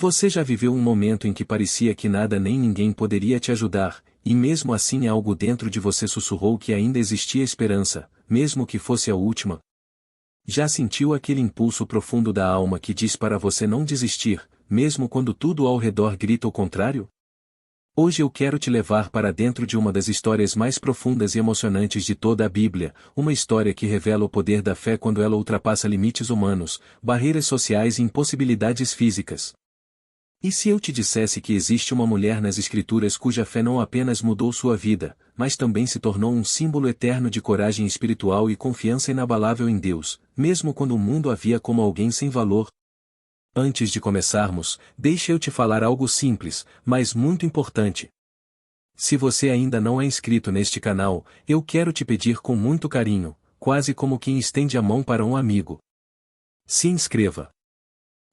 Você já viveu um momento em que parecia que nada nem ninguém poderia te ajudar, e mesmo assim algo dentro de você sussurrou que ainda existia esperança, mesmo que fosse a última? Já sentiu aquele impulso profundo da alma que diz para você não desistir, mesmo quando tudo ao redor grita o contrário? Hoje eu quero te levar para dentro de uma das histórias mais profundas e emocionantes de toda a Bíblia, uma história que revela o poder da fé quando ela ultrapassa limites humanos, barreiras sociais e impossibilidades físicas. E se eu te dissesse que existe uma mulher nas Escrituras cuja fé não apenas mudou sua vida, mas também se tornou um símbolo eterno de coragem espiritual e confiança inabalável em Deus, mesmo quando o mundo a via como alguém sem valor? Antes de começarmos, deixa eu te falar algo simples, mas muito importante. Se você ainda não é inscrito neste canal, eu quero te pedir com muito carinho, quase como quem estende a mão para um amigo. Se inscreva.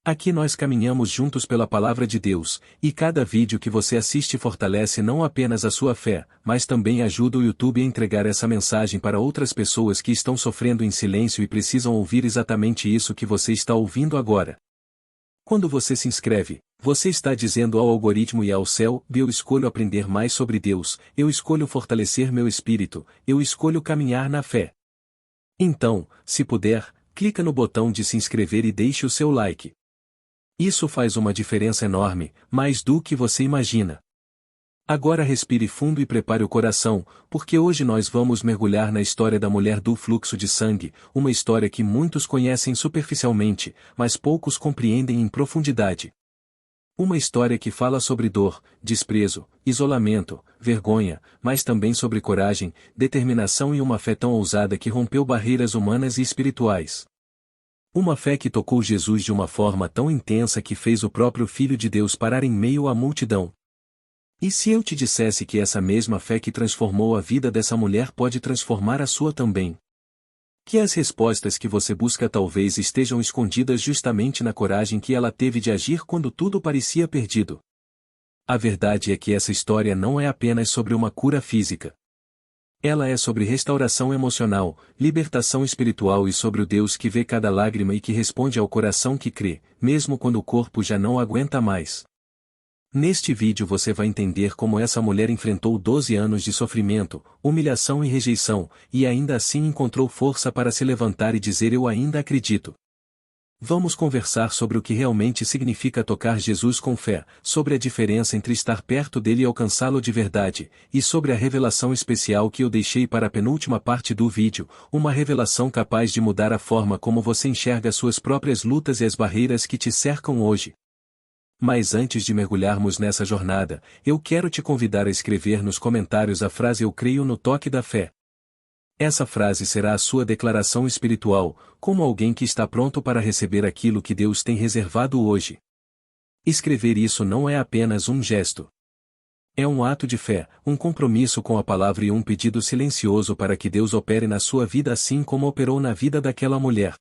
Aqui nós caminhamos juntos pela palavra de Deus, e cada vídeo que você assiste fortalece não apenas a sua fé, mas também ajuda o YouTube a entregar essa mensagem para outras pessoas que estão sofrendo em silêncio e precisam ouvir exatamente isso que você está ouvindo agora. Quando você se inscreve, você está dizendo ao algoritmo e ao céu: eu escolho aprender mais sobre Deus, eu escolho fortalecer meu espírito, eu escolho caminhar na fé. Então, se puder, clica no botão de se inscrever e deixe o seu like. Isso faz uma diferença enorme, mais do que você imagina. Agora respire fundo e prepare o coração, porque hoje nós vamos mergulhar na história da mulher do fluxo de sangue, uma história que muitos conhecem superficialmente, mas poucos compreendem em profundidade. Uma história que fala sobre dor, desprezo, isolamento, vergonha, mas também sobre coragem, determinação e uma fé tão ousada que rompeu barreiras humanas e espirituais. Uma fé que tocou Jesus de uma forma tão intensa que fez o próprio Filho de Deus parar em meio à multidão. E se eu te dissesse que essa mesma fé que transformou a vida dessa mulher pode transformar a sua também? Que as respostas que você busca talvez estejam escondidas justamente na coragem que ela teve de agir quando tudo parecia perdido. A verdade é que essa história não é apenas sobre uma cura física. Ela é sobre restauração emocional, libertação espiritual e sobre o Deus que vê cada lágrima e que responde ao coração que crê, mesmo quando o corpo já não aguenta mais. Neste vídeo você vai entender como essa mulher enfrentou 12 anos de sofrimento, humilhação e rejeição, e ainda assim encontrou força para se levantar e dizer: eu ainda acredito. Vamos conversar sobre o que realmente significa tocar Jesus com fé, sobre a diferença entre estar perto dele e alcançá-lo de verdade, e sobre a revelação especial que eu deixei para a penúltima parte do vídeo, uma revelação capaz de mudar a forma como você enxerga suas próprias lutas e as barreiras que te cercam hoje. Mas antes de mergulharmos nessa jornada, eu quero te convidar a escrever nos comentários a frase: eu creio no toque da fé. Essa frase será a sua declaração espiritual, como alguém que está pronto para receber aquilo que Deus tem reservado hoje. Escrever isso não é apenas um gesto. É um ato de fé, um compromisso com a palavra e um pedido silencioso para que Deus opere na sua vida assim como operou na vida daquela mulher.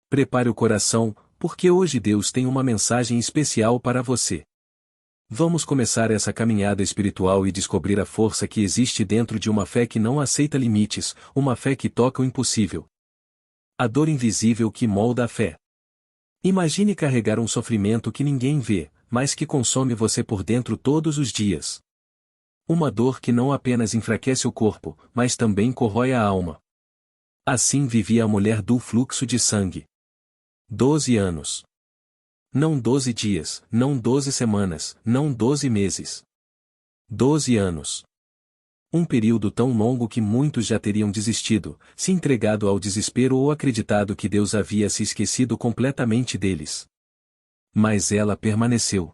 Prepare o coração, porque hoje Deus tem uma mensagem especial para você. Vamos começar essa caminhada espiritual e descobrir a força que existe dentro de uma fé que não aceita limites, uma fé que toca o impossível. A dor invisível que molda a fé. Imagine carregar um sofrimento que ninguém vê, mas que consome você por dentro todos os dias. Uma dor que não apenas enfraquece o corpo, mas também corrói a alma. Assim vivia a mulher do fluxo de sangue. 12 anos. Não 12 dias, não 12 semanas, não 12 meses. 12 anos. Um período tão longo que muitos já teriam desistido, se entregado ao desespero ou acreditado que Deus havia se esquecido completamente deles. Mas ela permaneceu.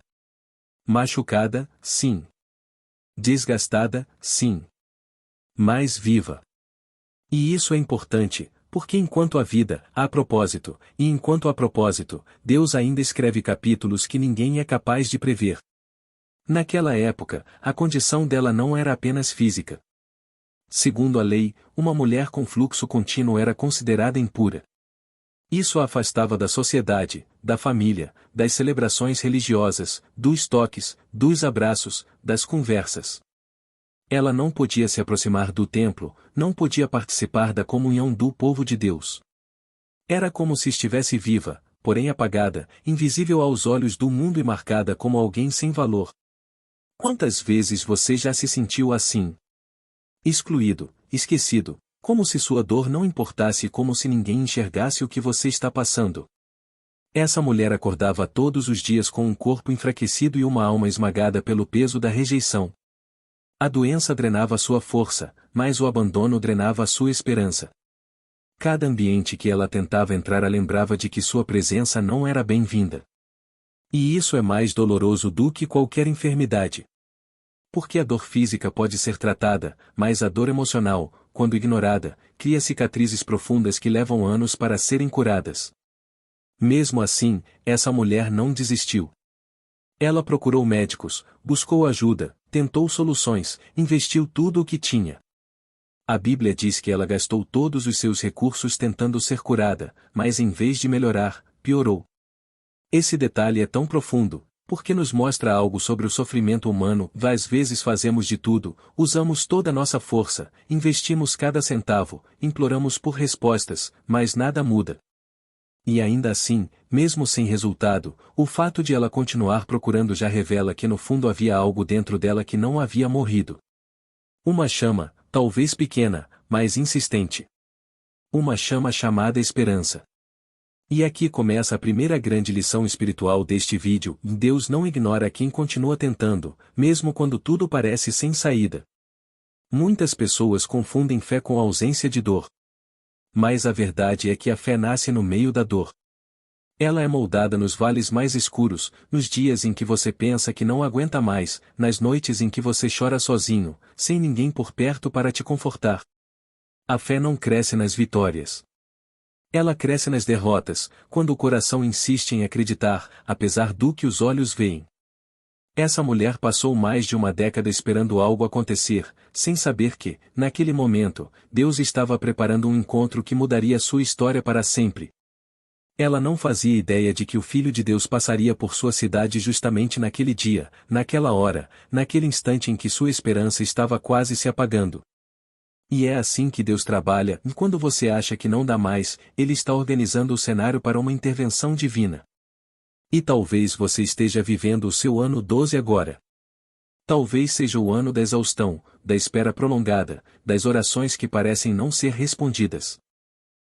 Machucada, sim. Desgastada, sim. Mas viva. E isso é importante, porque enquanto há vida, há propósito, e enquanto há propósito, Deus ainda escreve capítulos que ninguém é capaz de prever. Naquela época, a condição dela não era apenas física. Segundo a lei, uma mulher com fluxo contínuo era considerada impura. Isso a afastava da sociedade, da família, das celebrações religiosas, dos toques, dos abraços, das conversas. Ela não podia se aproximar do templo, não podia participar da comunhão do povo de Deus. Era como se estivesse viva, porém apagada, invisível aos olhos do mundo e marcada como alguém sem valor. Quantas vezes você já se sentiu assim? Excluído, esquecido, como se sua dor não importasse e como se ninguém enxergasse o que você está passando. Essa mulher acordava todos os dias com um corpo enfraquecido e uma alma esmagada pelo peso da rejeição. A doença drenava sua força, mas o abandono drenava a sua esperança. Cada ambiente que ela tentava entrar a lembrava de que sua presença não era bem-vinda. E isso é mais doloroso do que qualquer enfermidade. Porque a dor física pode ser tratada, mas a dor emocional, quando ignorada, cria cicatrizes profundas que levam anos para serem curadas. Mesmo assim, essa mulher não desistiu. Ela procurou médicos, buscou ajuda, tentou soluções, investiu tudo o que tinha. A Bíblia diz que ela gastou todos os seus recursos tentando ser curada, mas em vez de melhorar, piorou. Esse detalhe é tão profundo, porque nos mostra algo sobre o sofrimento humano. Às vezes fazemos de tudo, usamos toda a nossa força, investimos cada centavo, imploramos por respostas, mas nada muda. E ainda assim, mesmo sem resultado, o fato de ela continuar procurando já revela que no fundo havia algo dentro dela que não havia morrido. Uma chama, talvez pequena, mas insistente. Uma chama chamada esperança. E aqui começa a primeira grande lição espiritual deste vídeo: Deus não ignora quem continua tentando, mesmo quando tudo parece sem saída. Muitas pessoas confundem fé com ausência de dor. Mas a verdade é que a fé nasce no meio da dor. Ela é moldada nos vales mais escuros, nos dias em que você pensa que não aguenta mais, nas noites em que você chora sozinho, sem ninguém por perto para te confortar. A fé não cresce nas vitórias. Ela cresce nas derrotas, quando o coração insiste em acreditar, apesar do que os olhos veem. Essa mulher passou mais de uma década esperando algo acontecer, sem saber que, naquele momento, Deus estava preparando um encontro que mudaria sua história para sempre. Ela não fazia ideia de que o Filho de Deus passaria por sua cidade justamente naquele dia, naquela hora, naquele instante em que sua esperança estava quase se apagando. E é assim que Deus trabalha, e quando você acha que não dá mais, Ele está organizando o cenário para uma intervenção divina. E talvez você esteja vivendo o seu ano 12 agora. Talvez seja o ano da exaustão, da espera prolongada, das orações que parecem não ser respondidas.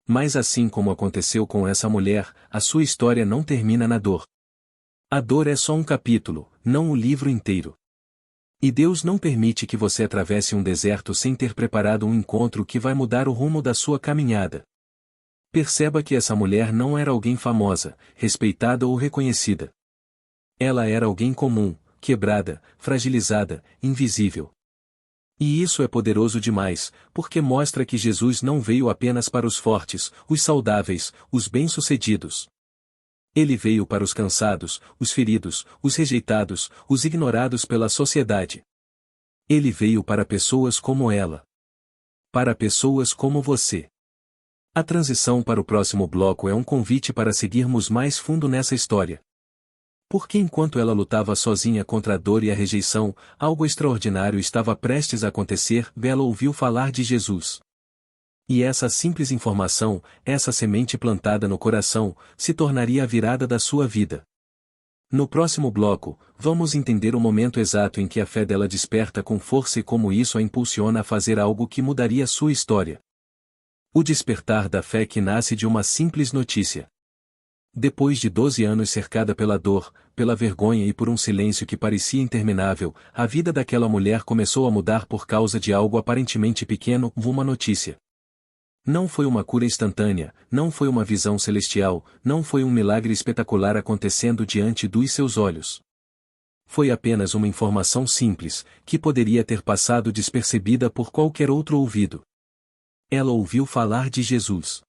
Mas assim como aconteceu com essa mulher, a sua história não termina na dor. A dor é só um capítulo, não o livro inteiro. E Deus não permite que você atravesse um deserto sem ter preparado um encontro que vai mudar o rumo da sua caminhada. Perceba que essa mulher não era alguém famosa, respeitada ou reconhecida. Ela era alguém comum, quebrada, fragilizada, invisível. E isso é poderoso demais, porque mostra que Jesus não veio apenas para os fortes, os saudáveis, os bem-sucedidos. Ele veio para os cansados, os feridos, os rejeitados, os ignorados pela sociedade. Ele veio para pessoas como ela. Para pessoas como você. A transição para o próximo bloco é um convite para seguirmos mais fundo nessa história. Porque enquanto ela lutava sozinha contra a dor e a rejeição, algo extraordinário estava prestes a acontecer. Ela ouviu falar de Jesus. E essa simples informação, essa semente plantada no coração, se tornaria a virada da sua vida. No próximo bloco, vamos entender o momento exato em que a fé dela desperta com força e como isso a impulsiona a fazer algo que mudaria sua história. O despertar da fé que nasce de uma simples notícia. Depois de 12 anos cercada pela dor, pela vergonha e por um silêncio que parecia interminável, a vida daquela mulher começou a mudar por causa de algo aparentemente pequeno, uma notícia. Não foi uma cura instantânea, não foi uma visão celestial, não foi um milagre espetacular acontecendo diante dos seus olhos. Foi apenas uma informação simples, que poderia ter passado despercebida por qualquer outro ouvido. Ela ouviu falar de Jesus.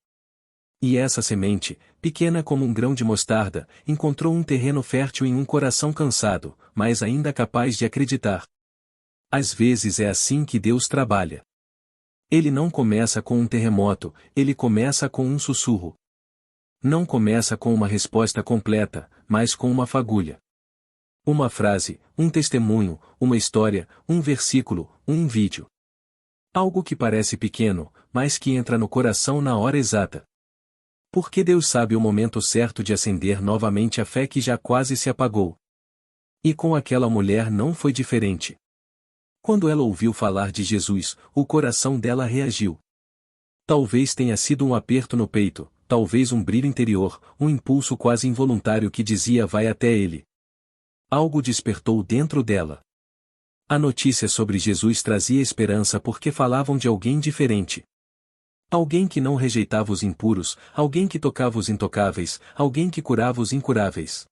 E essa semente, pequena como um grão de mostarda, encontrou um terreno fértil em um coração cansado, mas ainda capaz de acreditar. Às vezes é assim que Deus trabalha. Ele não começa com um terremoto, ele começa com um sussurro. Não começa com uma resposta completa, mas com uma fagulha. Uma frase, um testemunho, uma história, um versículo, um vídeo. Algo que parece pequeno, mas que entra no coração na hora exata. Porque Deus sabe o momento certo de acender novamente a fé que já quase se apagou. E com aquela mulher não foi diferente. Quando ela ouviu falar de Jesus, o coração dela reagiu. Talvez tenha sido um aperto no peito, talvez um brilho interior, um impulso quase involuntário que dizia vai até ele. Algo despertou dentro dela. A notícia sobre Jesus trazia esperança porque falavam de alguém diferente. Alguém que não rejeitava os impuros, alguém que tocava os intocáveis, alguém que curava os incuráveis.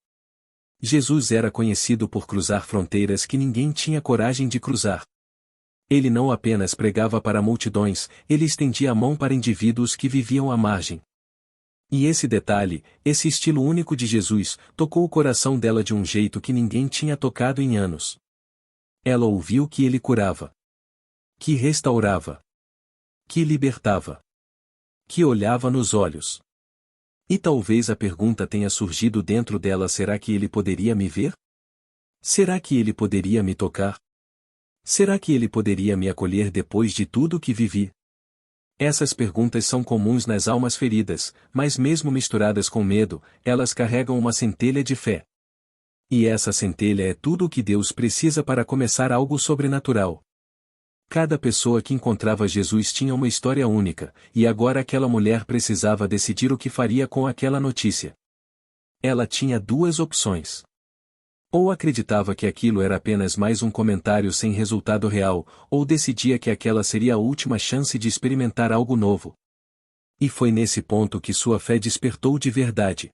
Jesus era conhecido por cruzar fronteiras que ninguém tinha coragem de cruzar. Ele não apenas pregava para multidões, ele estendia a mão para indivíduos que viviam à margem. E esse detalhe, esse estilo único de Jesus, tocou o coração dela de um jeito que ninguém tinha tocado em anos. Ela ouviu que ele curava, que restaurava, que libertava, que olhava nos olhos. E talvez a pergunta tenha surgido dentro dela: será que ele poderia me ver? Será que ele poderia me tocar? Será que ele poderia me acolher depois de tudo que vivi? Essas perguntas são comuns nas almas feridas, mas mesmo misturadas com medo, elas carregam uma centelha de fé. E essa centelha é tudo o que Deus precisa para começar algo sobrenatural. Cada pessoa que encontrava Jesus tinha uma história única, e agora aquela mulher precisava decidir o que faria com aquela notícia. Ela tinha duas opções. Ou acreditava que aquilo era apenas mais um comentário sem resultado real, ou decidia que aquela seria a última chance de experimentar algo novo. E foi nesse ponto que sua fé despertou de verdade.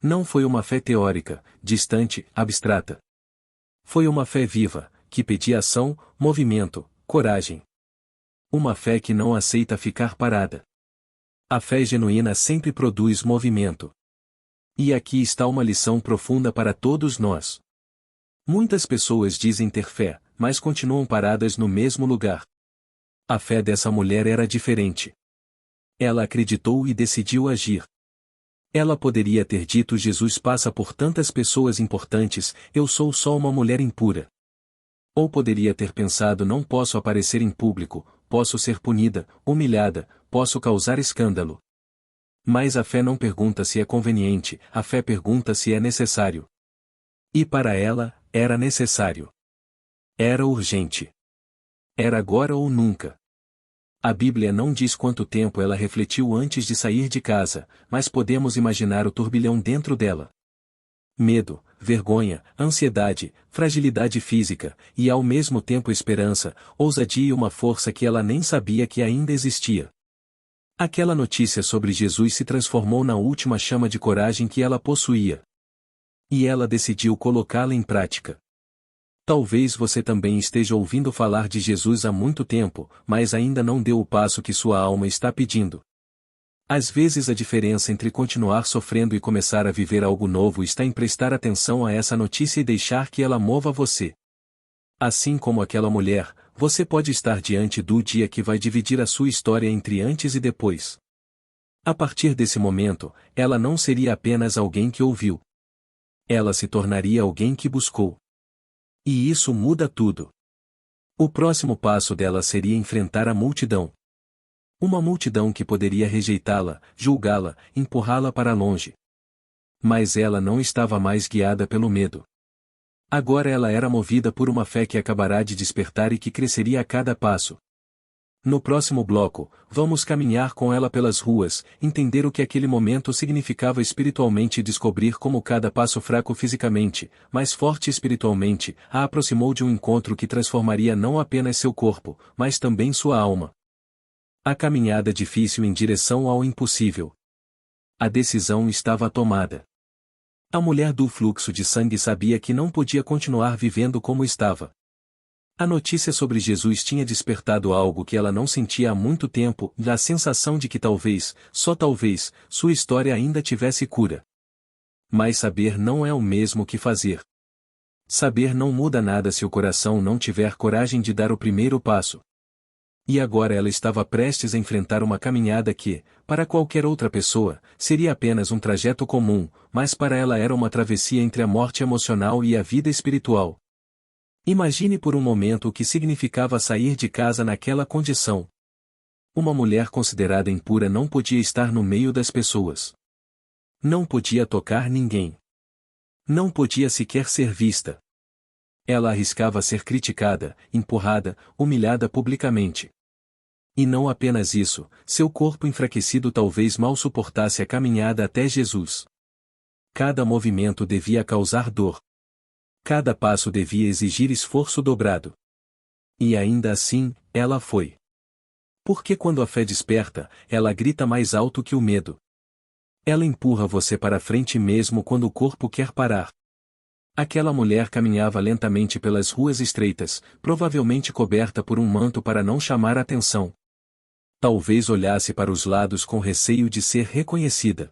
Não foi uma fé teórica, distante, abstrata. Foi uma fé viva, que pedia ação, movimento, coragem. Uma fé que não aceita ficar parada. A fé genuína sempre produz movimento. E aqui está uma lição profunda para todos nós. Muitas pessoas dizem ter fé, mas continuam paradas no mesmo lugar. A fé dessa mulher era diferente. Ela acreditou e decidiu agir. Ela poderia ter dito: Jesus passa por tantas pessoas importantes, eu sou só uma mulher impura. Ou poderia ter pensado: não posso aparecer em público, posso ser punida, humilhada, posso causar escândalo. Mas a fé não pergunta se é conveniente, a fé pergunta se é necessário. E para ela, era necessário. Era urgente. Era agora ou nunca. A Bíblia não diz quanto tempo ela refletiu antes de sair de casa, mas podemos imaginar o turbilhão dentro dela. Medo, vergonha, ansiedade, fragilidade física, e ao mesmo tempo esperança, ousadia e uma força que ela nem sabia que ainda existia. Aquela notícia sobre Jesus se transformou na última chama de coragem que ela possuía. E ela decidiu colocá-la em prática. Talvez você também esteja ouvindo falar de Jesus há muito tempo, mas ainda não deu o passo que sua alma está pedindo. Às vezes a diferença entre continuar sofrendo e começar a viver algo novo está em prestar atenção a essa notícia e deixar que ela mova você. Assim como aquela mulher, você pode estar diante do dia que vai dividir a sua história entre antes e depois. A partir desse momento, ela não seria apenas alguém que ouviu. Ela se tornaria alguém que buscou. E isso muda tudo. O próximo passo dela seria enfrentar a multidão. Uma multidão que poderia rejeitá-la, julgá-la, empurrá-la para longe. Mas ela não estava mais guiada pelo medo. Agora ela era movida por uma fé que acabará de despertar e que cresceria a cada passo. No próximo bloco, vamos caminhar com ela pelas ruas, entender o que aquele momento significava espiritualmente e descobrir como cada passo fraco fisicamente, mas forte espiritualmente, a aproximou de um encontro que transformaria não apenas seu corpo, mas também sua alma. A caminhada difícil em direção ao impossível. A decisão estava tomada. A mulher do fluxo de sangue sabia que não podia continuar vivendo como estava. A notícia sobre Jesus tinha despertado algo que ela não sentia há muito tempo, a sensação de que talvez, só talvez, sua história ainda tivesse cura. Mas saber não é o mesmo que fazer. Saber não muda nada se o coração não tiver coragem de dar o primeiro passo. E agora ela estava prestes a enfrentar uma caminhada que, para qualquer outra pessoa, seria apenas um trajeto comum, mas para ela era uma travessia entre a morte emocional e a vida espiritual. Imagine por um momento o que significava sair de casa naquela condição. Uma mulher considerada impura não podia estar no meio das pessoas. Não podia tocar ninguém. Não podia sequer ser vista. Ela arriscava ser criticada, empurrada, humilhada publicamente. E não apenas isso, seu corpo enfraquecido talvez mal suportasse a caminhada até Jesus. Cada movimento devia causar dor. Cada passo devia exigir esforço dobrado. E ainda assim, ela foi. Porque quando a fé desperta, ela grita mais alto que o medo. Ela empurra você para frente mesmo quando o corpo quer parar. Aquela mulher caminhava lentamente pelas ruas estreitas, provavelmente coberta por um manto para não chamar atenção. Talvez olhasse para os lados com receio de ser reconhecida.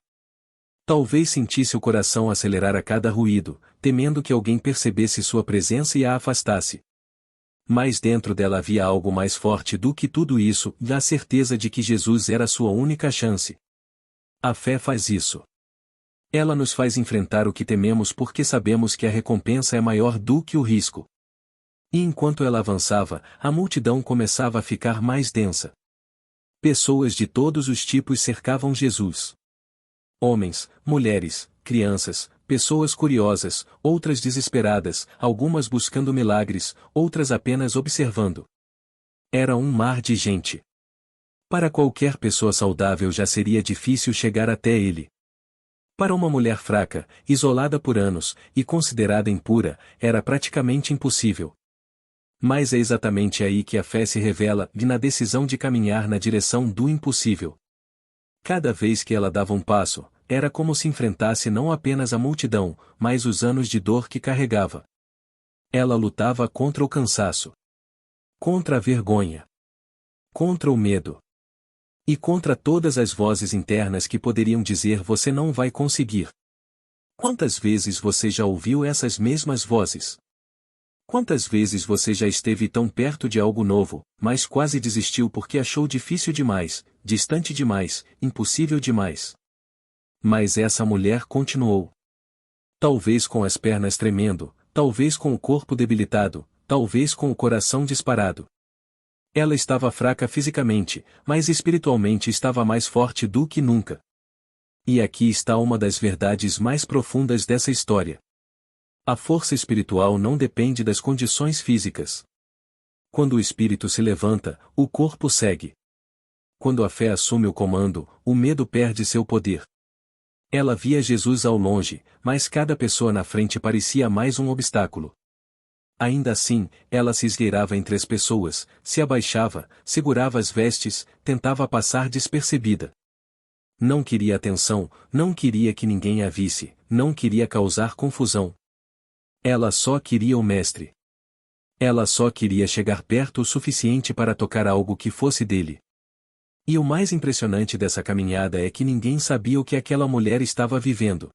Talvez sentisse o coração acelerar a cada ruído, temendo que alguém percebesse sua presença e a afastasse. Mas dentro dela havia algo mais forte do que tudo isso, e a certeza de que Jesus era sua única chance. A fé faz isso. Ela nos faz enfrentar o que tememos porque sabemos que a recompensa é maior do que o risco. E enquanto ela avançava, a multidão começava a ficar mais densa. Pessoas de todos os tipos cercavam Jesus. Homens, mulheres, crianças, pessoas curiosas, outras desesperadas, algumas buscando milagres, outras apenas observando. Era um mar de gente. Para qualquer pessoa saudável já seria difícil chegar até ele. Para uma mulher fraca, isolada por anos, e considerada impura, era praticamente impossível. Mas é exatamente aí que a fé se revela, e na decisão de caminhar na direção do impossível. Cada vez que ela dava um passo, era como se enfrentasse não apenas a multidão, mas os anos de dor que carregava. Ela lutava contra o cansaço, contra a vergonha, contra o medo. E contra todas as vozes internas que poderiam dizer você não vai conseguir. Quantas vezes você já ouviu essas mesmas vozes? Quantas vezes você já esteve tão perto de algo novo, mas quase desistiu porque achou difícil demais, distante demais, impossível demais? Mas essa mulher continuou. Talvez com as pernas tremendo, talvez com o corpo debilitado, talvez com o coração disparado. Ela estava fraca fisicamente, mas espiritualmente estava mais forte do que nunca. E aqui está uma das verdades mais profundas dessa história. A força espiritual não depende das condições físicas. Quando o espírito se levanta, o corpo segue. Quando a fé assume o comando, o medo perde seu poder. Ela via Jesus ao longe, mas cada pessoa na frente parecia mais um obstáculo. Ainda assim, ela se esgueirava entre as pessoas, se abaixava, segurava as vestes, tentava passar despercebida. Não queria atenção, não queria que ninguém a visse, não queria causar confusão. Ela só queria o Mestre. Ela só queria chegar perto o suficiente para tocar algo que fosse dele. E o mais impressionante dessa caminhada é que ninguém sabia o que aquela mulher estava vivendo.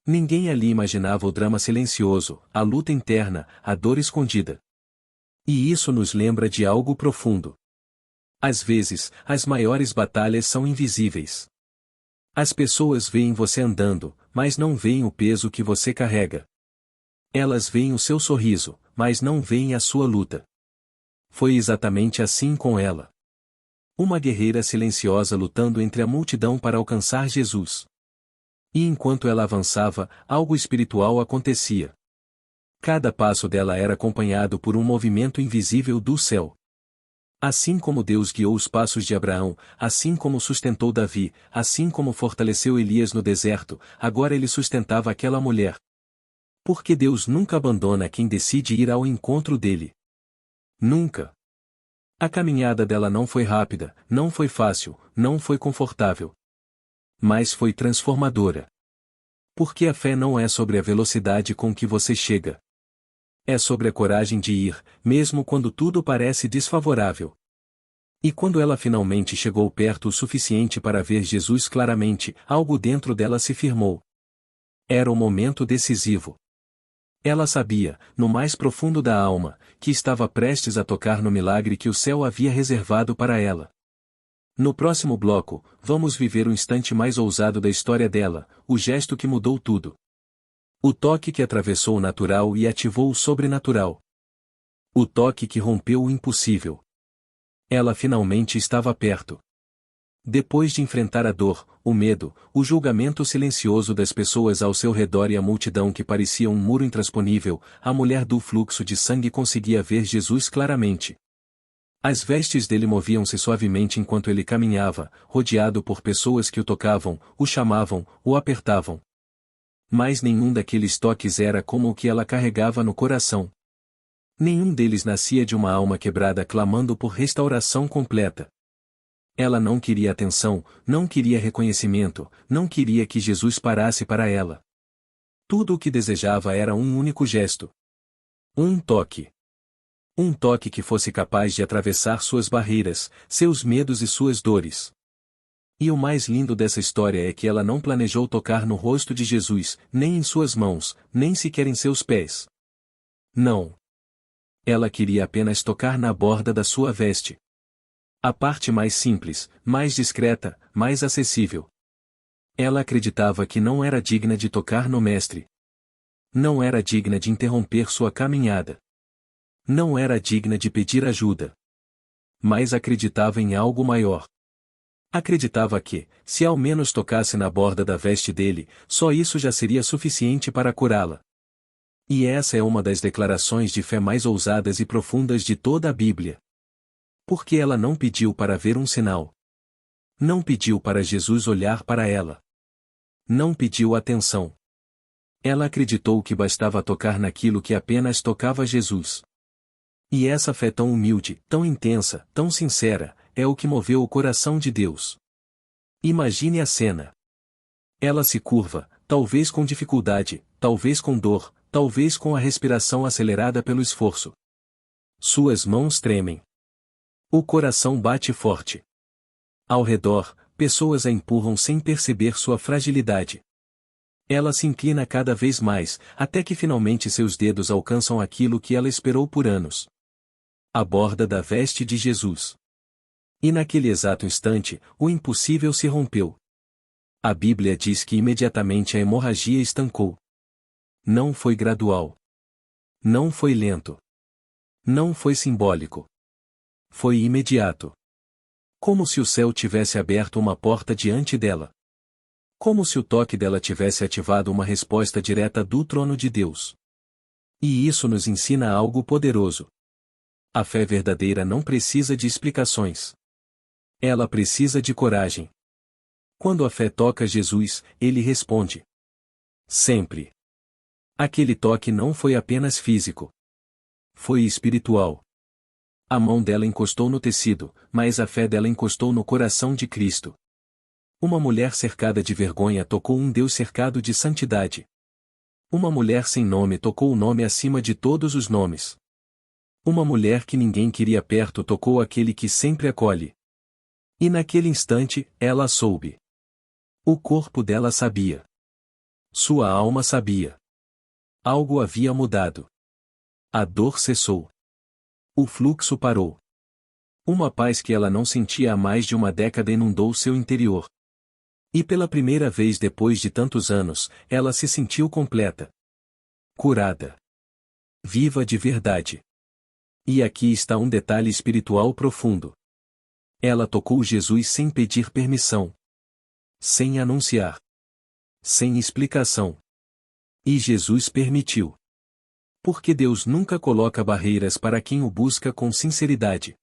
Ninguém ali imaginava o drama silencioso, a luta interna, a dor escondida. E isso nos lembra de algo profundo. Às vezes, as maiores batalhas são invisíveis. As pessoas veem você andando, mas não veem o peso que você carrega. Elas veem o seu sorriso, mas não veem a sua luta. Foi exatamente assim com ela. Uma guerreira silenciosa lutando entre a multidão para alcançar Jesus. E enquanto ela avançava, algo espiritual acontecia. Cada passo dela era acompanhado por um movimento invisível do céu. Assim como Deus guiou os passos de Abraão, assim como sustentou Davi, assim como fortaleceu Elias no deserto, agora ele sustentava aquela mulher. Porque Deus nunca abandona quem decide ir ao encontro dele. Nunca. A caminhada dela não foi rápida, não foi fácil, não foi confortável. Mas foi transformadora. Porque a fé não é sobre a velocidade com que você chega. É sobre a coragem de ir, mesmo quando tudo parece desfavorável. E quando ela finalmente chegou perto o suficiente para ver Jesus claramente, algo dentro dela se firmou. Era o momento decisivo. Ela sabia, no mais profundo da alma, que estava prestes a tocar no milagre que o céu havia reservado para ela. No próximo bloco, vamos viver o instante mais ousado da história dela, o gesto que mudou tudo. O toque que atravessou o natural e ativou o sobrenatural. O toque que rompeu o impossível. Ela finalmente estava perto. Depois de enfrentar a dor, o medo, o julgamento silencioso das pessoas ao seu redor e a multidão que parecia um muro intransponível, a mulher do fluxo de sangue conseguia ver Jesus claramente. As vestes dele moviam-se suavemente enquanto ele caminhava, rodeado por pessoas que o tocavam, o chamavam, o apertavam. Mas nenhum daqueles toques era como o que ela carregava no coração. Nenhum deles nascia de uma alma quebrada clamando por restauração completa. Ela não queria atenção, não queria reconhecimento, não queria que Jesus parasse para ela. Tudo o que desejava era um único gesto. Um toque. Um toque que fosse capaz de atravessar suas barreiras, seus medos e suas dores. E o mais lindo dessa história é que ela não planejou tocar no rosto de Jesus, nem em suas mãos, nem sequer em seus pés. Não. Ela queria apenas tocar na borda da sua veste. A parte mais simples, mais discreta, mais acessível. Ela acreditava que não era digna de tocar no Mestre. Não era digna de interromper sua caminhada. Não era digna de pedir ajuda. Mas acreditava em algo maior. Acreditava que, se ao menos tocasse na borda da veste dele, só isso já seria suficiente para curá-la. E essa é uma das declarações de fé mais ousadas e profundas de toda a Bíblia. Porque ela não pediu para ver um sinal. Não pediu para Jesus olhar para ela. Não pediu atenção. Ela acreditou que bastava tocar naquilo que apenas tocava Jesus. E essa fé tão humilde, tão intensa, tão sincera, é o que moveu o coração de Deus. Imagine a cena. Ela se curva, talvez com dificuldade, talvez com dor, talvez com a respiração acelerada pelo esforço. Suas mãos tremem. O coração bate forte. Ao redor, pessoas a empurram sem perceber sua fragilidade. Ela se inclina cada vez mais, até que finalmente seus dedos alcançam aquilo que ela esperou por anos. A borda da veste de Jesus. E naquele exato instante, o impossível se rompeu. A Bíblia diz que imediatamente a hemorragia estancou. Não foi gradual. Não foi lento. Não foi simbólico. Foi imediato. Como se o céu tivesse aberto uma porta diante dela. Como se o toque dela tivesse ativado uma resposta direta do trono de Deus. E isso nos ensina algo poderoso. A fé verdadeira não precisa de explicações. Ela precisa de coragem. Quando a fé toca Jesus, ele responde. Sempre. Aquele toque não foi apenas físico. Foi espiritual. A mão dela encostou no tecido, mas a fé dela encostou no coração de Cristo. Uma mulher cercada de vergonha tocou um Deus cercado de santidade. Uma mulher sem nome tocou o nome acima de todos os nomes. Uma mulher que ninguém queria perto tocou aquele que sempre acolhe. E naquele instante, ela soube. O corpo dela sabia. Sua alma sabia. Algo havia mudado. A dor cessou. O fluxo parou. Uma paz que ela não sentia há mais de uma década inundou seu interior. E pela primeira vez depois de tantos anos, ela se sentiu completa. Curada. Viva de verdade. E aqui está um detalhe espiritual profundo. Ela tocou Jesus sem pedir permissão. Sem anunciar. Sem explicação. E Jesus permitiu. Porque Deus nunca coloca barreiras para quem o busca com sinceridade.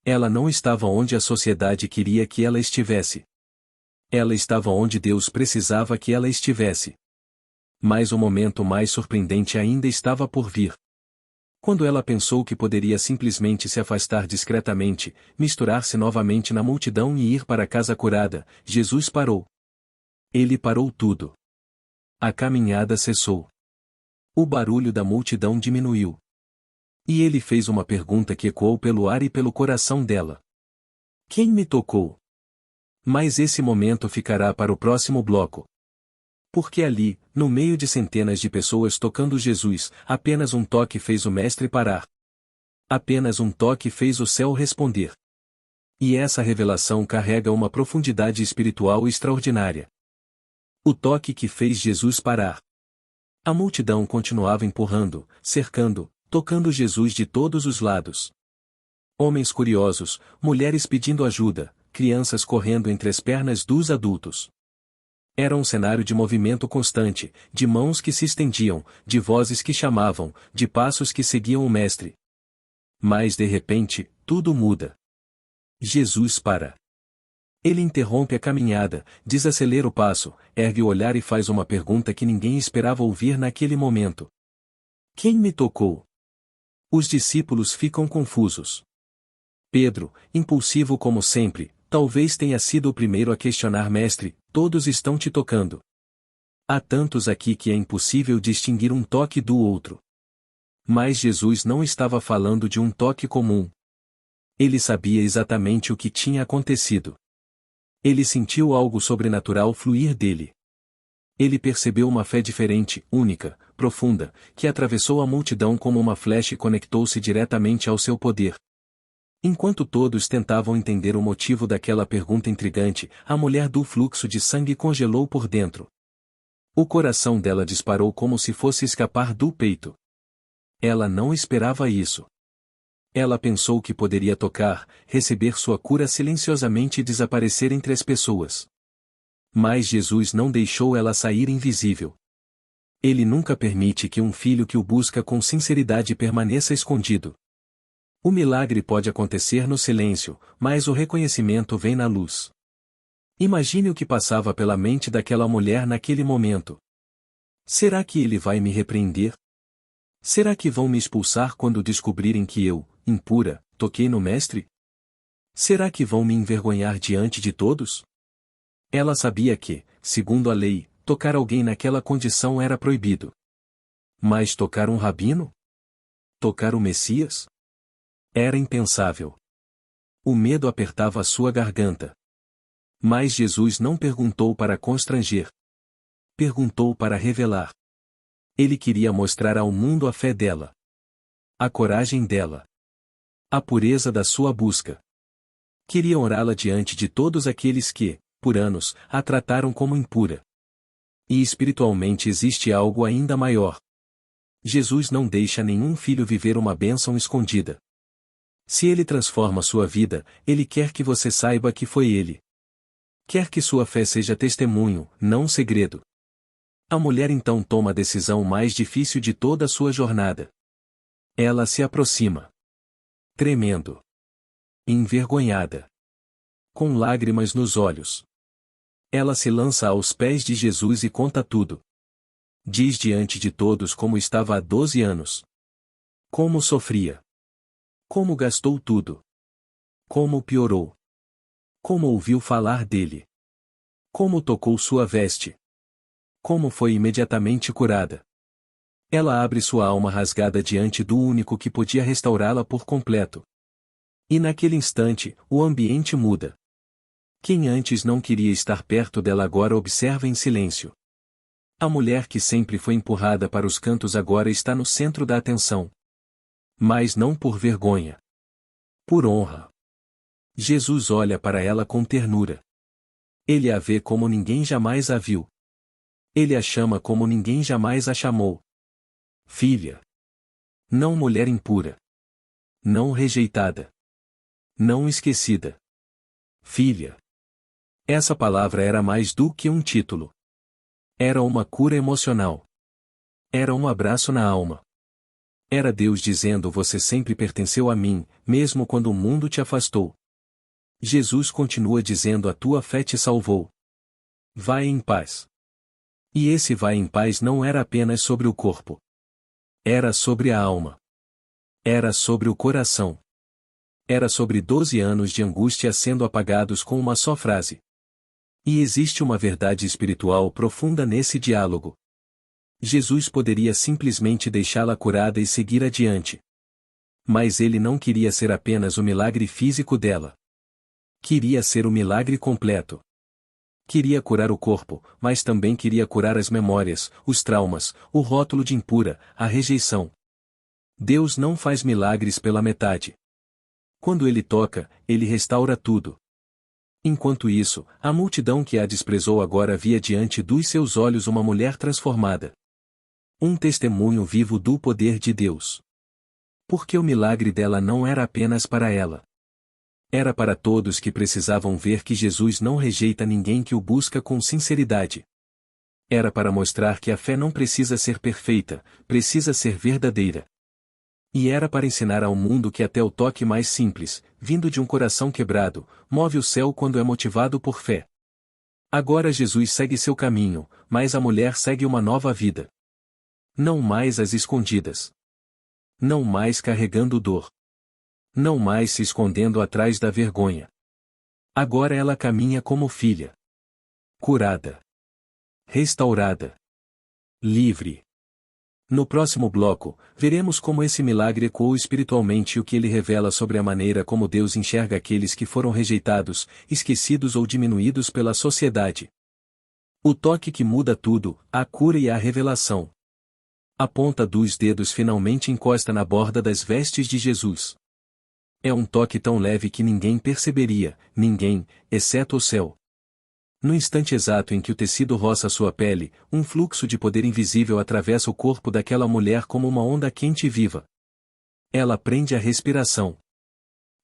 Ela não estava onde a sociedade queria que ela estivesse. Ela estava onde Deus precisava que ela estivesse. Mas o momento mais surpreendente ainda estava por vir. Quando ela pensou que poderia simplesmente se afastar discretamente, misturar-se novamente na multidão e ir para casa curada, Jesus parou. Ele parou tudo. A caminhada cessou. O barulho da multidão diminuiu. E ele fez uma pergunta que ecoou pelo ar e pelo coração dela. Quem me tocou? Mas esse momento ficará para o próximo bloco. Porque ali, no meio de centenas de pessoas tocando Jesus, apenas um toque fez o mestre parar. Apenas um toque fez o céu responder. E essa revelação carrega uma profundidade espiritual extraordinária. O toque que fez Jesus parar. A multidão continuava empurrando, cercando, tocando Jesus de todos os lados. Homens curiosos, mulheres pedindo ajuda, crianças correndo entre as pernas dos adultos. Era um cenário de movimento constante, de mãos que se estendiam, de vozes que chamavam, de passos que seguiam o mestre. Mas de repente, tudo muda. Jesus para. Ele interrompe a caminhada, desacelera o passo, ergue o olhar e faz uma pergunta que ninguém esperava ouvir naquele momento. Quem me tocou? Os discípulos ficam confusos. Pedro, impulsivo como sempre, talvez tenha sido o primeiro a questionar: mestre, todos estão te tocando. Há tantos aqui que é impossível distinguir um toque do outro. Mas Jesus não estava falando de um toque comum. Ele sabia exatamente o que tinha acontecido. Ele sentiu algo sobrenatural fluir dele. Ele percebeu uma fé diferente, única, profunda, que atravessou a multidão como uma flecha e conectou-se diretamente ao seu poder. Enquanto todos tentavam entender o motivo daquela pergunta intrigante, a mulher do fluxo de sangue congelou por dentro. O coração dela disparou como se fosse escapar do peito. Ela não esperava isso. Ela pensou que poderia tocar, receber sua cura silenciosamente e desaparecer entre as pessoas. Mas Jesus não deixou ela sair invisível. Ele nunca permite que um filho que o busca com sinceridade permaneça escondido. O milagre pode acontecer no silêncio, mas o reconhecimento vem na luz. Imagine o que passava pela mente daquela mulher naquele momento. Será que ele vai me repreender? Será que vão me expulsar quando descobrirem que eu, impura, toquei no mestre? Será que vão me envergonhar diante de todos? Ela sabia que, segundo a lei, tocar alguém naquela condição era proibido. Mas tocar um rabino? Tocar o Messias? Era impensável. O medo apertava a sua garganta. Mas Jesus não perguntou para constranger. Perguntou para revelar. Ele queria mostrar ao mundo a fé dela. A coragem dela. A pureza da sua busca. Queria orá-la diante de todos aqueles que, por anos, a trataram como impura. E espiritualmente existe algo ainda maior. Jesus não deixa nenhum filho viver uma bênção escondida. Se ele transforma sua vida, ele quer que você saiba que foi ele. Quer que sua fé seja testemunho, não segredo. A mulher então toma a decisão mais difícil de toda a sua jornada. Ela se aproxima. Tremendo. Envergonhada. Com lágrimas nos olhos. Ela se lança aos pés de Jesus e conta tudo. Diz diante de todos como estava há 12 anos. Como sofria. Como gastou tudo. Como piorou. Como ouviu falar dele. Como tocou sua veste. Como foi imediatamente curada. Ela abre sua alma rasgada diante do único que podia restaurá-la por completo. E naquele instante, o ambiente muda. Quem antes não queria estar perto dela agora observa em silêncio. A mulher que sempre foi empurrada para os cantos agora está no centro da atenção. Mas não por vergonha. Por honra. Jesus olha para ela com ternura. Ele a vê como ninguém jamais a viu. Ele a chama como ninguém jamais a chamou. Filha. Não mulher impura. Não rejeitada. Não esquecida. Filha. Essa palavra era mais do que um título. Era uma cura emocional. Era um abraço na alma. Era Deus dizendo: você sempre pertenceu a mim, mesmo quando o mundo te afastou. Jesus continua dizendo: a tua fé te salvou. Vai em paz. E esse vai em paz não era apenas sobre o corpo. Era sobre a alma. Era sobre o coração. Era sobre 12 anos de angústia sendo apagados com uma só frase. E existe uma verdade espiritual profunda nesse diálogo. Jesus poderia simplesmente deixá-la curada e seguir adiante. Mas ele não queria ser apenas o milagre físico dela. Queria ser o milagre completo. Queria curar o corpo, mas também queria curar as memórias, os traumas, o rótulo de impura, a rejeição. Deus não faz milagres pela metade. Quando Ele toca, Ele restaura tudo. Enquanto isso, a multidão que a desprezou agora via diante dos seus olhos uma mulher transformada. Um testemunho vivo do poder de Deus. Porque o milagre dela não era apenas para ela. Era para todos que precisavam ver que Jesus não rejeita ninguém que o busca com sinceridade. Era para mostrar que a fé não precisa ser perfeita, precisa ser verdadeira. E era para ensinar ao mundo que até o toque mais simples, vindo de um coração quebrado, move o céu quando é motivado por fé. Agora Jesus segue seu caminho, mas a mulher segue uma nova vida. Não mais às escondidas. Não mais carregando dor. Não mais se escondendo atrás da vergonha. Agora ela caminha como filha. Curada. Restaurada. Livre. No próximo bloco, veremos como esse milagre ecoou espiritualmente e o que ele revela sobre a maneira como Deus enxerga aqueles que foram rejeitados, esquecidos ou diminuídos pela sociedade. O toque que muda tudo, a cura e a revelação. A ponta dos dedos finalmente encosta na borda das vestes de Jesus. É um toque tão leve que ninguém perceberia, ninguém, exceto o céu. No instante exato em que o tecido roça sua pele, um fluxo de poder invisível atravessa o corpo daquela mulher como uma onda quente e viva. Ela prende a respiração.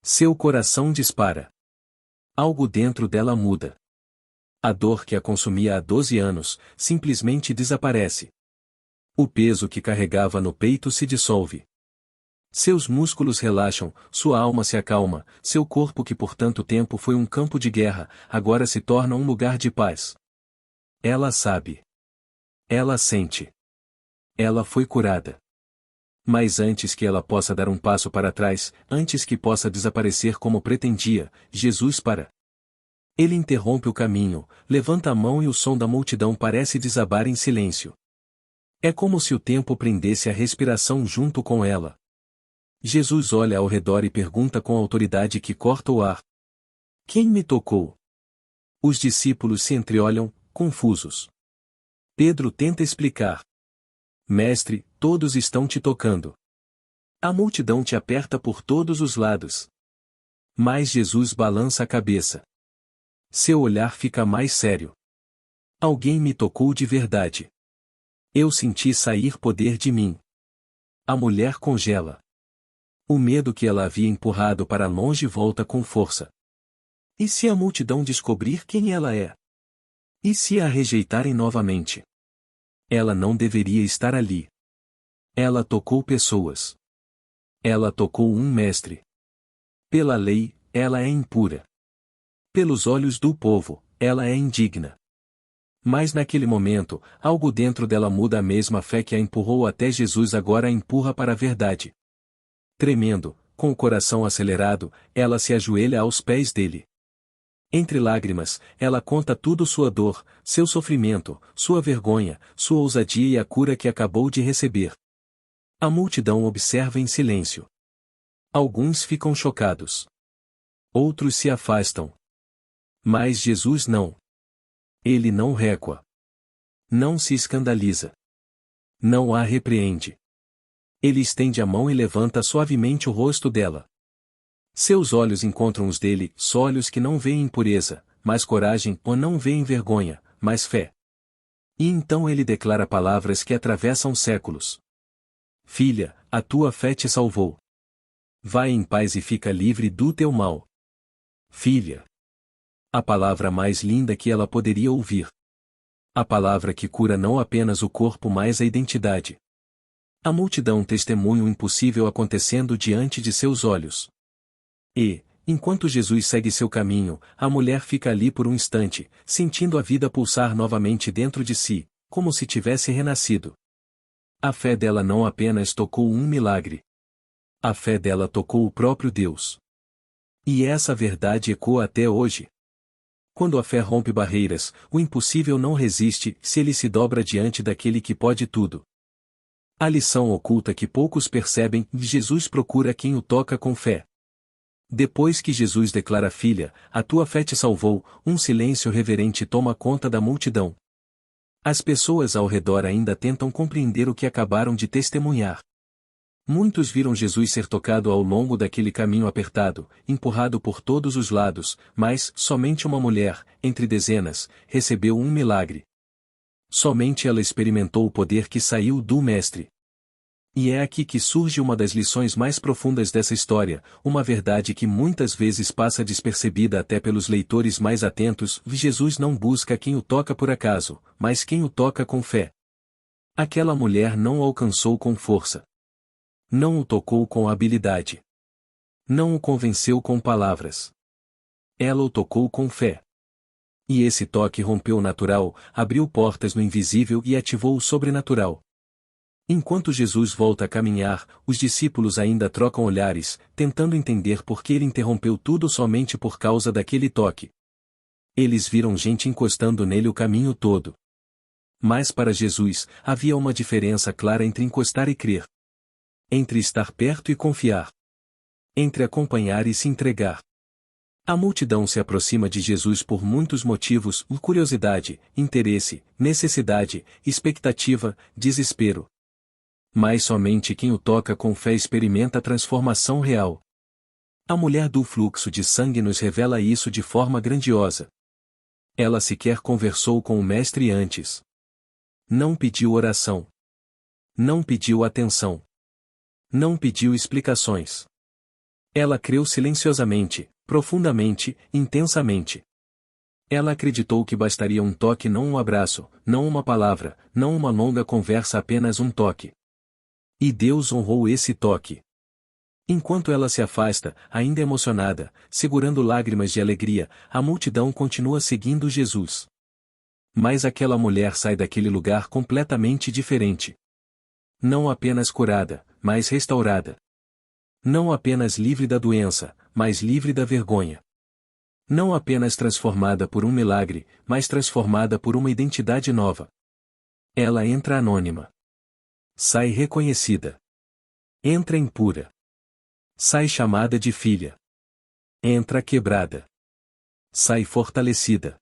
Seu coração dispara. Algo dentro dela muda. A dor que a consumia há 12 anos, simplesmente desaparece. O peso que carregava no peito se dissolve. Seus músculos relaxam, sua alma se acalma, seu corpo que por tanto tempo foi um campo de guerra, agora se torna um lugar de paz. Ela sabe. Ela sente. Ela foi curada. Mas antes que ela possa dar um passo para trás, antes que possa desaparecer como pretendia, Jesus para. Ele interrompe o caminho, levanta a mão e o som da multidão parece desabar em silêncio. É como se o tempo prendesse a respiração junto com ela. Jesus olha ao redor e pergunta com autoridade que corta o ar. Quem me tocou? Os discípulos se entreolham, confusos. Pedro tenta explicar. Mestre, todos estão te tocando. A multidão te aperta por todos os lados. Mas Jesus balança a cabeça. Seu olhar fica mais sério. Alguém me tocou de verdade. Eu senti sair poder de mim. A mulher congela. O medo que ela havia empurrado para longe volta com força. E se a multidão descobrir quem ela é? E se a rejeitarem novamente? Ela não deveria estar ali. Ela tocou pessoas. Ela tocou um mestre. Pela lei, ela é impura. Pelos olhos do povo, ela é indigna. Mas naquele momento, algo dentro dela muda. A mesma fé que a empurrou até Jesus agora a empurra para a verdade. Tremendo, com o coração acelerado, ela se ajoelha aos pés dele. Entre lágrimas, ela conta tudo: sua dor, seu sofrimento, sua vergonha, sua ousadia e a cura que acabou de receber. A multidão observa em silêncio. Alguns ficam chocados. Outros se afastam. Mas Jesus não. Ele não recua. Não se escandaliza. Não a repreende. Ele estende a mão e levanta suavemente o rosto dela. Seus olhos encontram os dele, olhos que não veem impureza, mas coragem, ou não veem vergonha, mas fé. E então ele declara palavras que atravessam séculos. Filha, a tua fé te salvou. Vai em paz e fica livre do teu mal. Filha. A palavra mais linda que ela poderia ouvir. A palavra que cura não apenas o corpo, mas a identidade. A multidão testemunha o impossível acontecendo diante de seus olhos. E, enquanto Jesus segue seu caminho, a mulher fica ali por um instante, sentindo a vida pulsar novamente dentro de si, como se tivesse renascido. A fé dela não apenas tocou um milagre. A fé dela tocou o próprio Deus. E essa verdade ecoa até hoje. Quando a fé rompe barreiras, o impossível não resiste se ele se dobra diante daquele que pode tudo. A lição oculta que poucos percebem: Jesus procura quem o toca com fé. Depois que Jesus declara: filha, a tua fé te salvou, um silêncio reverente toma conta da multidão. As pessoas ao redor ainda tentam compreender o que acabaram de testemunhar. Muitos viram Jesus ser tocado ao longo daquele caminho apertado, empurrado por todos os lados, mas somente uma mulher, entre dezenas, recebeu um milagre. Somente ela experimentou o poder que saiu do Mestre. E é aqui que surge uma das lições mais profundas dessa história, uma verdade que muitas vezes passa despercebida até pelos leitores mais atentos: Jesus não busca quem o toca por acaso, mas quem o toca com fé. Aquela mulher não o alcançou com força. Não o tocou com habilidade. Não o convenceu com palavras. Ela o tocou com fé. E esse toque rompeu o natural, abriu portas no invisível e ativou o sobrenatural. Enquanto Jesus volta a caminhar, os discípulos ainda trocam olhares, tentando entender por que ele interrompeu tudo somente por causa daquele toque. Eles viram gente encostando nele o caminho todo. Mas para Jesus, havia uma diferença clara entre encostar e crer. Entre estar perto e confiar. Entre acompanhar e se entregar. A multidão se aproxima de Jesus por muitos motivos: curiosidade, interesse, necessidade, expectativa, desespero. Mas somente quem o toca com fé experimenta a transformação real. A mulher do fluxo de sangue nos revela isso de forma grandiosa. Ela sequer conversou com o Mestre antes. Não pediu oração. Não pediu atenção. Não pediu explicações. Ela creu silenciosamente, profundamente, intensamente. Ela acreditou que bastaria um toque, não um abraço, não uma palavra, não uma longa conversa, apenas um toque. E Deus honrou esse toque. Enquanto ela se afasta, ainda emocionada, segurando lágrimas de alegria, a multidão continua seguindo Jesus. Mas aquela mulher sai daquele lugar completamente diferente. Não apenas curada, mas restaurada. Não apenas livre da doença, mas livre da vergonha. Não apenas transformada por um milagre, mas transformada por uma identidade nova. Ela entra anônima. Sai reconhecida. Entra impura. Sai chamada de filha. Entra quebrada. Sai fortalecida.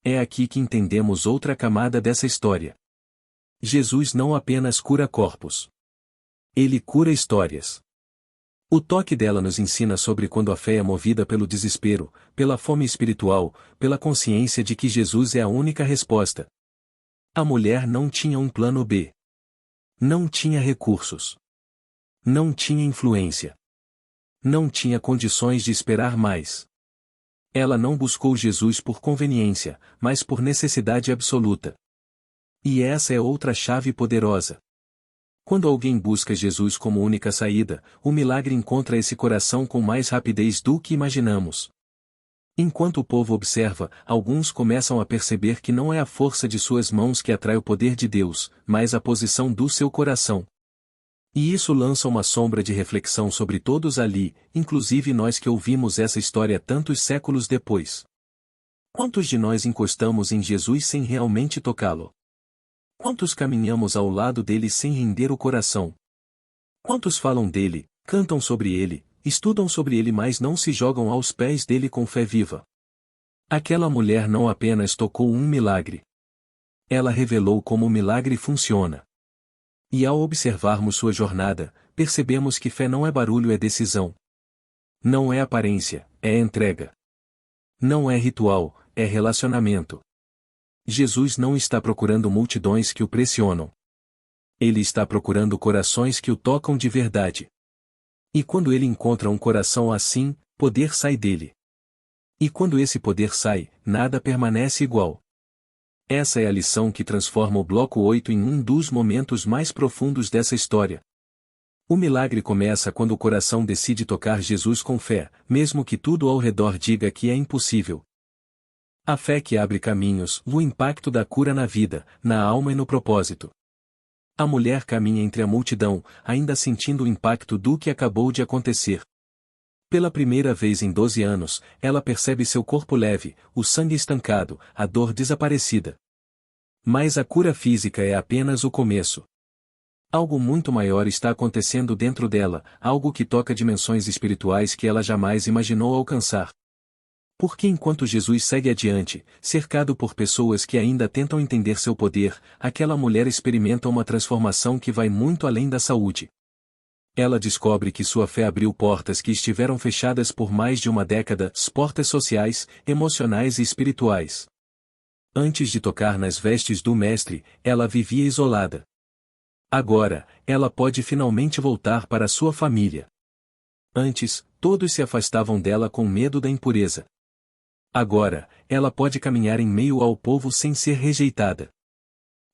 É aqui que entendemos outra camada dessa história. Jesus não apenas cura corpos. Ele cura histórias. O toque dela nos ensina sobre quando a fé é movida pelo desespero, pela fome espiritual, pela consciência de que Jesus é a única resposta. A mulher não tinha um plano B. Não tinha recursos. Não tinha influência. Não tinha condições de esperar mais. Ela não buscou Jesus por conveniência, mas por necessidade absoluta. E essa é outra chave poderosa. Quando alguém busca Jesus como única saída, o milagre encontra esse coração com mais rapidez do que imaginamos. Enquanto o povo observa, alguns começam a perceber que não é a força de suas mãos que atrai o poder de Deus, mas a posição do seu coração. E isso lança uma sombra de reflexão sobre todos ali, inclusive nós que ouvimos essa história tantos séculos depois. Quantos de nós encostamos em Jesus sem realmente tocá-lo? Quantos caminhamos ao lado dele sem render o coração? Quantos falam dele, cantam sobre ele, estudam sobre ele, mas não se jogam aos pés dele com fé viva? Aquela mulher não apenas tocou um milagre. Ela revelou como o milagre funciona. E ao observarmos sua jornada, percebemos que fé não é barulho, é decisão. Não é aparência, é entrega. Não é ritual, é relacionamento. Jesus não está procurando multidões que o pressionam. Ele está procurando corações que o tocam de verdade. E quando ele encontra um coração assim, poder sai dele. E quando esse poder sai, nada permanece igual. Essa é a lição que transforma o bloco 8 em um dos momentos mais profundos dessa história. O milagre começa quando o coração decide tocar Jesus com fé, mesmo que tudo ao redor diga que é impossível. A fé que abre caminhos, o impacto da cura na vida, na alma e no propósito. A mulher caminha entre a multidão, ainda sentindo o impacto do que acabou de acontecer. Pela primeira vez em 12 anos, ela percebe seu corpo leve, o sangue estancado, a dor desaparecida. Mas a cura física é apenas o começo. Algo muito maior está acontecendo dentro dela, algo que toca dimensões espirituais que ela jamais imaginou alcançar. Porque enquanto Jesus segue adiante, cercado por pessoas que ainda tentam entender seu poder, aquela mulher experimenta uma transformação que vai muito além da saúde. Ela descobre que sua fé abriu portas que estiveram fechadas por mais de uma década, portas sociais, emocionais e espirituais. Antes de tocar nas vestes do Mestre, ela vivia isolada. Agora, ela pode finalmente voltar para sua família. Antes, todos se afastavam dela com medo da impureza. Agora, ela pode caminhar em meio ao povo sem ser rejeitada.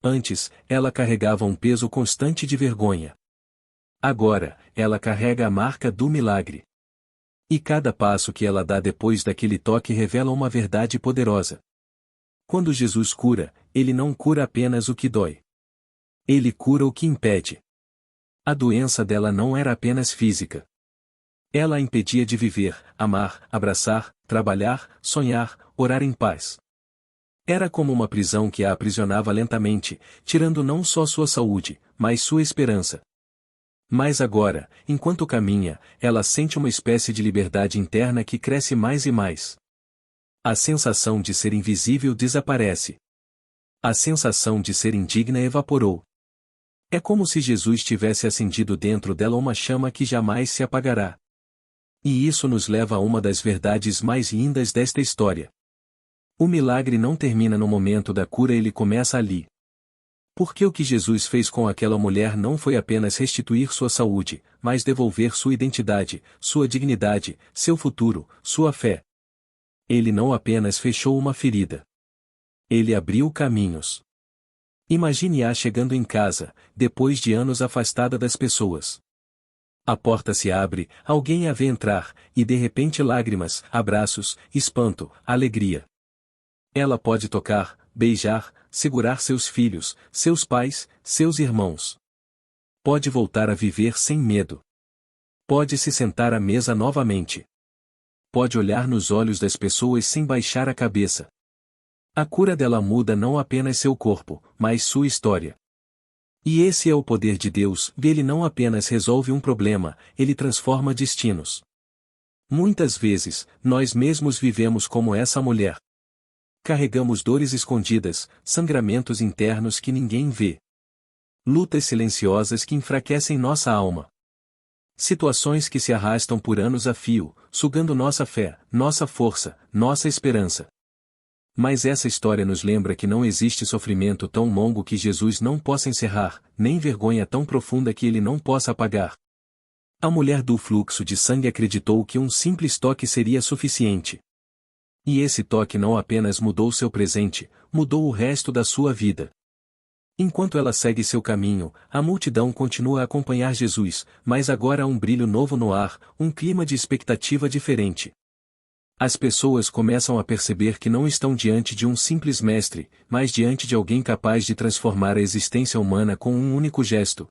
Antes, ela carregava um peso constante de vergonha. Agora, ela carrega a marca do milagre. E cada passo que ela dá depois daquele toque revela uma verdade poderosa. Quando Jesus cura, ele não cura apenas o que dói. Ele cura o que impede. A doença dela não era apenas física. Ela a impedia de viver, amar, abraçar, trabalhar, sonhar, orar em paz. Era como uma prisão que a aprisionava lentamente, tirando não só sua saúde, mas sua esperança. Mas agora, enquanto caminha, ela sente uma espécie de liberdade interna que cresce mais e mais. A sensação de ser invisível desaparece. A sensação de ser indigna evaporou. É como se Jesus tivesse acendido dentro dela uma chama que jamais se apagará. E isso nos leva a uma das verdades mais lindas desta história. O milagre não termina no momento da cura, ele começa ali. Porque o que Jesus fez com aquela mulher não foi apenas restituir sua saúde, mas devolver sua identidade, sua dignidade, seu futuro, sua fé. Ele não apenas fechou uma ferida. Ele abriu caminhos. Imagine-a chegando em casa, depois de anos afastada das pessoas. A porta se abre, alguém a vê entrar, e de repente lágrimas, abraços, espanto, alegria. Ela pode tocar, beijar, segurar seus filhos, seus pais, seus irmãos. Pode voltar a viver sem medo. Pode se sentar à mesa novamente. Pode olhar nos olhos das pessoas sem baixar a cabeça. A cura dela muda não apenas seu corpo, mas sua história. E esse é o poder de Deus, ele não apenas resolve um problema, ele transforma destinos. Muitas vezes, nós mesmos vivemos como essa mulher. Carregamos dores escondidas, sangramentos internos que ninguém vê. Lutas silenciosas que enfraquecem nossa alma. Situações que se arrastam por anos a fio, sugando nossa fé, nossa força, nossa esperança. Mas essa história nos lembra que não existe sofrimento tão longo que Jesus não possa encerrar, nem vergonha tão profunda que ele não possa apagar. A mulher do fluxo de sangue acreditou que um simples toque seria suficiente. E esse toque não apenas mudou seu presente, mudou o resto da sua vida. Enquanto ela segue seu caminho, a multidão continua a acompanhar Jesus, mas agora há um brilho novo no ar, um clima de expectativa diferente. As pessoas começam a perceber que não estão diante de um simples mestre, mas diante de alguém capaz de transformar a existência humana com um único gesto.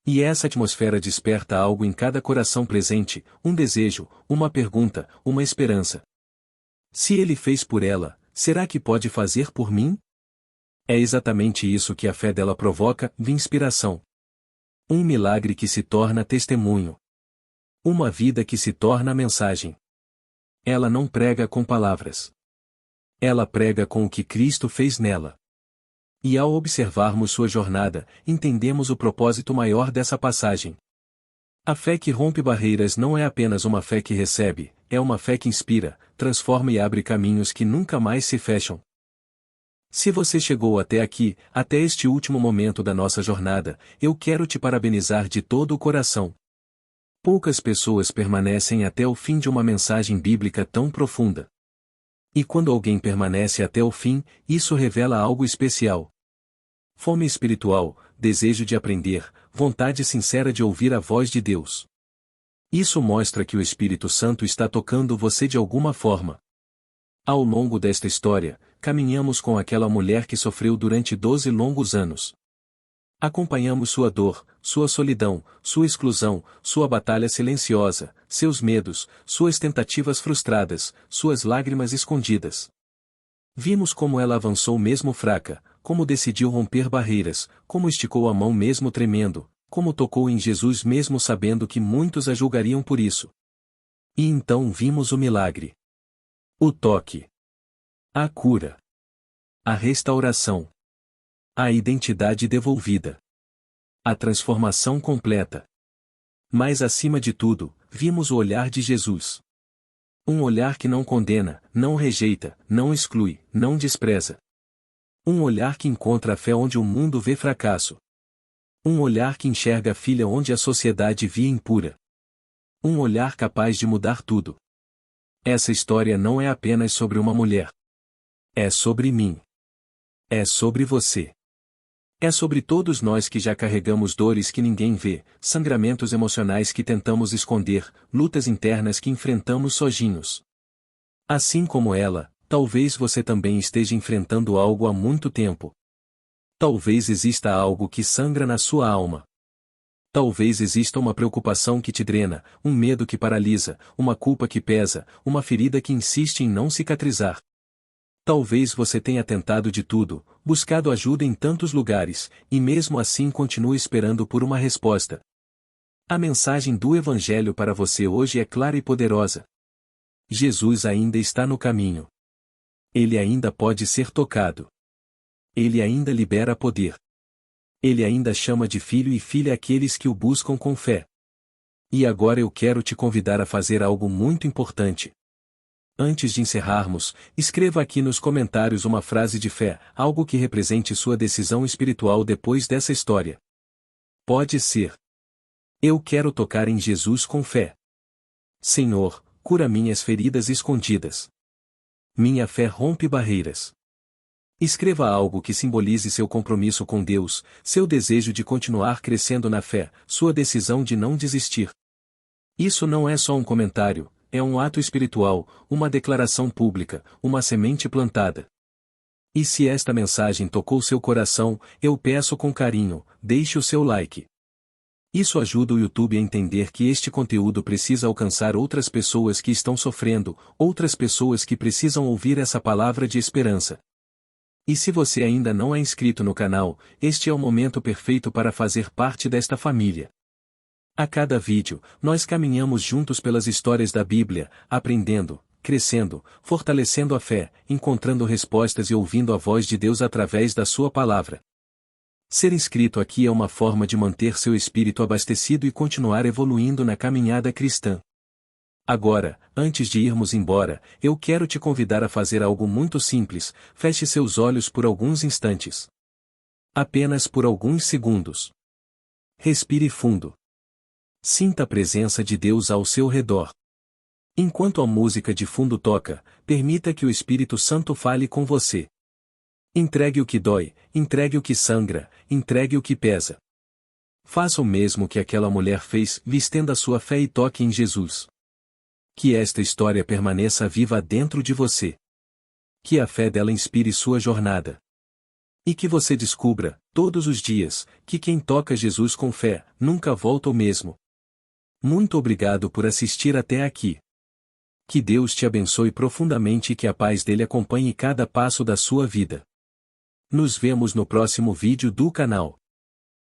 E essa atmosfera desperta algo em cada coração presente, um desejo, uma pergunta, uma esperança. Se ele fez por ela, será que pode fazer por mim? É exatamente isso que a fé dela provoca, de inspiração. Um milagre que se torna testemunho. Uma vida que se torna mensagem. Ela não prega com palavras. Ela prega com o que Cristo fez nela. E ao observarmos sua jornada, entendemos o propósito maior dessa passagem. A fé que rompe barreiras não é apenas uma fé que recebe, é uma fé que inspira, transforma e abre caminhos que nunca mais se fecham. Se você chegou até aqui, até este último momento da nossa jornada, eu quero te parabenizar de todo o coração. Poucas pessoas permanecem até o fim de uma mensagem bíblica tão profunda. E quando alguém permanece até o fim, isso revela algo especial. Fome espiritual, desejo de aprender, vontade sincera de ouvir a voz de Deus. Isso mostra que o Espírito Santo está tocando você de alguma forma. Ao longo desta história, caminhamos com aquela mulher que sofreu durante 12 longos anos. Acompanhamos sua dor, sua solidão, sua exclusão, sua batalha silenciosa, seus medos, suas tentativas frustradas, suas lágrimas escondidas. Vimos como ela avançou mesmo fraca, como decidiu romper barreiras, como esticou a mão mesmo tremendo, como tocou em Jesus mesmo sabendo que muitos a julgariam por isso. E então vimos o milagre. O toque. A cura. A restauração. A identidade devolvida. A transformação completa. Mas acima de tudo, vimos o olhar de Jesus. Um olhar que não condena, não rejeita, não exclui, não despreza. Um olhar que encontra a fé onde o mundo vê fracasso. Um olhar que enxerga a filha onde a sociedade via impura. Um olhar capaz de mudar tudo. Essa história não é apenas sobre uma mulher. É sobre mim. É sobre você. É sobre todos nós que já carregamos dores que ninguém vê, sangramentos emocionais que tentamos esconder, lutas internas que enfrentamos sozinhos. Assim como ela, talvez você também esteja enfrentando algo há muito tempo. Talvez exista algo que sangra na sua alma. Talvez exista uma preocupação que te drena, um medo que paralisa, uma culpa que pesa, uma ferida que insiste em não cicatrizar. Talvez você tenha tentado de tudo, buscado ajuda em tantos lugares, e mesmo assim continue esperando por uma resposta. A mensagem do Evangelho para você hoje é clara e poderosa. Jesus ainda está no caminho. Ele ainda pode ser tocado. Ele ainda libera poder. Ele ainda chama de filho e filha aqueles que o buscam com fé. E agora eu quero te convidar a fazer algo muito importante. Antes de encerrarmos, escreva aqui nos comentários uma frase de fé, algo que represente sua decisão espiritual depois dessa história. Pode ser: eu quero tocar em Jesus com fé. Senhor, cura minhas feridas escondidas. Minha fé rompe barreiras. Escreva algo que simbolize seu compromisso com Deus, seu desejo de continuar crescendo na fé, sua decisão de não desistir. Isso não é só um comentário, é um ato espiritual, uma declaração pública, uma semente plantada. E se esta mensagem tocou seu coração, eu peço com carinho, deixe o seu like. Isso ajuda o YouTube a entender que este conteúdo precisa alcançar outras pessoas que estão sofrendo, outras pessoas que precisam ouvir essa palavra de esperança. E se você ainda não é inscrito no canal, este é o momento perfeito para fazer parte desta família. A cada vídeo, nós caminhamos juntos pelas histórias da Bíblia, aprendendo, crescendo, fortalecendo a fé, encontrando respostas e ouvindo a voz de Deus através da sua palavra. Ser inscrito aqui é uma forma de manter seu espírito abastecido e continuar evoluindo na caminhada cristã. Agora, antes de irmos embora, eu quero te convidar a fazer algo muito simples: feche seus olhos por alguns instantes. Apenas por alguns segundos. Respire fundo. Sinta a presença de Deus ao seu redor. Enquanto a música de fundo toca, permita que o Espírito Santo fale com você. Entregue o que dói, entregue o que sangra, entregue o que pesa. Faça o mesmo que aquela mulher fez, estenda a sua fé e toque em Jesus. Que esta história permaneça viva dentro de você. Que a fé dela inspire sua jornada. E que você descubra, todos os dias, que quem toca Jesus com fé, nunca volta o mesmo. Muito obrigado por assistir até aqui. Que Deus te abençoe profundamente e que a paz dele acompanhe cada passo da sua vida. Nos vemos no próximo vídeo do canal.